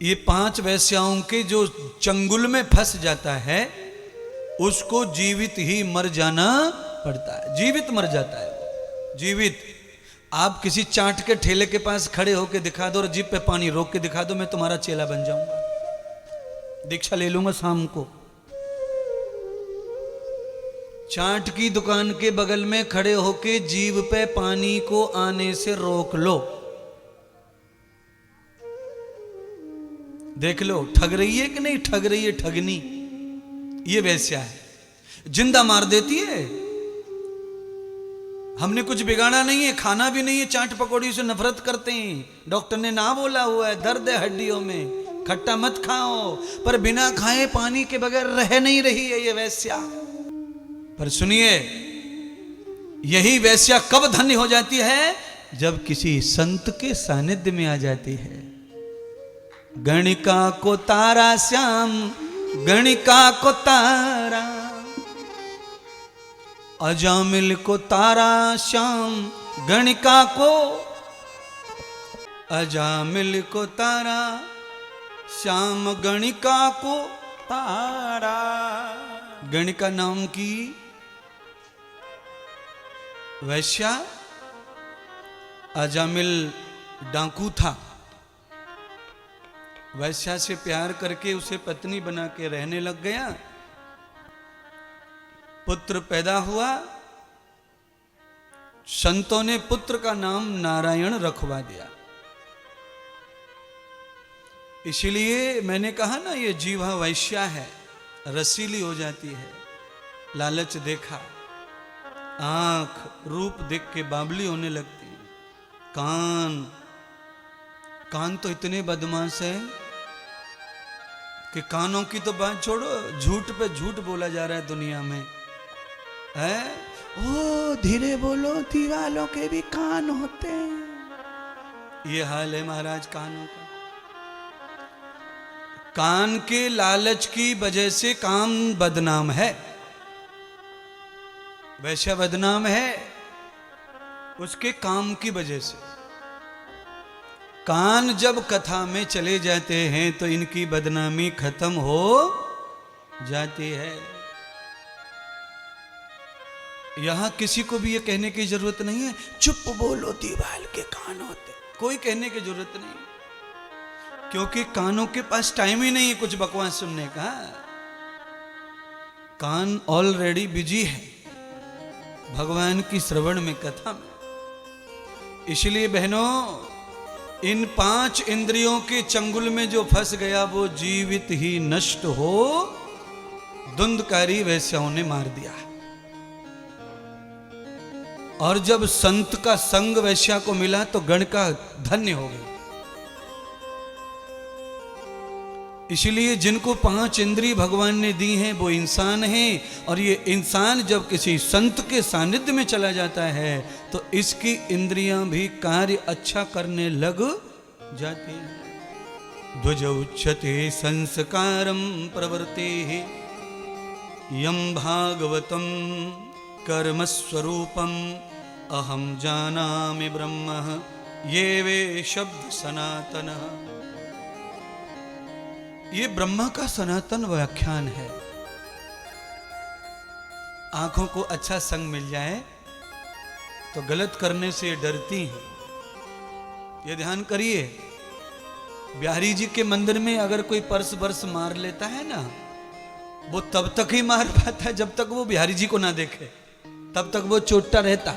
ये 5 वेश्याओं के जो चंगुल में फंस जाता है उसको जीवित ही मर जाना पड़ता है, जीवित मर जाता है वो, जीवित। आप किसी चाट के ठेले के पास खड़े होकर दिखा दो और जीभ पे पानी रोक के दिखा दो, मैं तुम्हारा चेला बन जाऊंगा, दीक्षा ले लूंगा शाम को। चाट की दुकान के बगल में खड़े होके जीभ पे पानी को आने से रोक लो, देख लो ठग रही है कि नहीं ठग रही है, ठगनी ये वैश्या है, जिंदा मार देती है। हमने कुछ बिगाड़ा नहीं है, खाना भी नहीं है, चाट पकौड़ी से नफरत करते हैं, डॉक्टर ने ना बोला हुआ है दर्द है हड्डियों में, खट्टा मत खाओ, पर बिना खाए पानी के बगैर रह नहीं रही है ये वैश्या। पर सुनिए, यही वैश्या कब धन्य हो जाती है, जब किसी संत के सानिध्य में आ जाती है। गणिका को तारा श्याम, गणिका को तारा, अजामिल को तारा श्याम, गणिका को, अजामिल को तारा श्याम, गणिका को तारा। गणिका नाम की वैश्या, अजामिल डाकू था, वैश्या से प्यार करके उसे पत्नी बना के रहने लग गया। पुत्र पैदा हुआ, संतों ने पुत्र का नाम नारायण रखवा दिया। इसलिए मैंने कहा ना, ये जीवा वैश्या है, रसीली हो जाती है। लालच देखा, आंख रूप देख के बावली होने लगती है। कान, कान तो इतने बदमाश है कि कानों की तो बात छोड़ो, झूठ पे झूठ बोला जा रहा है दुनिया में, है? ओ धीरे बोलो, दीवालों के भी कान होते हैं। ये हाल है महाराज कानों का। कान के लालच की वजह से काम बदनाम है, वैश्या बदनाम है उसके काम की वजह से। कान जब कथा में चले जाते हैं तो इनकी बदनामी खत्म हो जाती है। यहां किसी को भी ये कहने की जरूरत नहीं है चुप बोलो दीवाल के कान होते, कोई कहने की जरूरत नहीं, क्योंकि कानों के पास टाइम ही नहीं है कुछ बकवास सुनने का। कान ऑलरेडी बिजी है भगवान की श्रवण में, कथा में। इसलिए बहनों, इन 5 इंद्रियों के चंगुल में जो फंस गया वो जीवित ही नष्ट हो, धुंधकारी वैश्याओं ने मार दिया। और जब संत का संग वैश्या को मिला तो गण का धन्य हो गया। इसलिए जिनको 5 इंद्रिय भगवान ने दी हैं वो इंसान हैं, और ये इंसान जब किसी संत के सानिध्य में चला जाता है तो इसकी इंद्रियां भी कार्य अच्छा करने लग जाती हैं। ध्वज उच्यते संस्कारम प्रवर्ते यम भागवतम कर्म स्वरूपम अहम जानामि ब्रह्म ये वे शब्द सनातन। ये ब्रह्मा का सनातन व्याख्यान है। आंखों को अच्छा संग मिल जाए तो गलत करने से डरती हैं। ये ध्यान करिए, बिहारी जी के मंदिर में अगर कोई पर्स बर्स मार लेता है ना, वो तब तक ही मार पाता है जब तक वो बिहारी जी को ना देखे, तब तक वो चोटता रहता,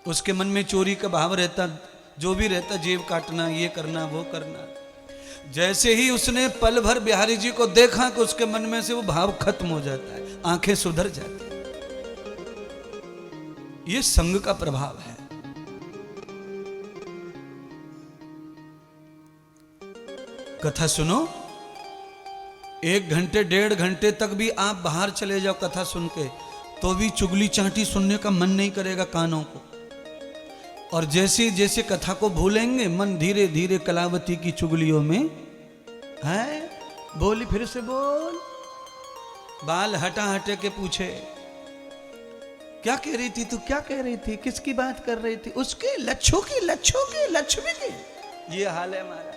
उसके मन में चोरी का भाव रहता, जो भी रहता, जेब काटना, ये करना, वो करना। जैसे ही उसने पल भर बिहारी जी को देखा कि उसके मन में से वो भाव खत्म हो जाता है, आंखें सुधर जाती हैं। ये संग का प्रभाव है। कथा सुनो, 1 घंटे 1.5 घंटे तक भी आप बाहर चले जाओ कथा सुन के, तो भी चुगली चाटी सुनने का मन नहीं करेगा कानों को। और जैसे जैसे कथा को भूलेंगे, मन धीरे धीरे कलावती की चुगलियों में है। बोली, फिर से बोल। बाल हटा हटे के पूछे, क्या कह रही थी तू, क्या कह रही थी, किसकी बात कर रही थी, उसके लच्छू की, लच्छू की, लक्ष्मी की। ये हाल है हमारा।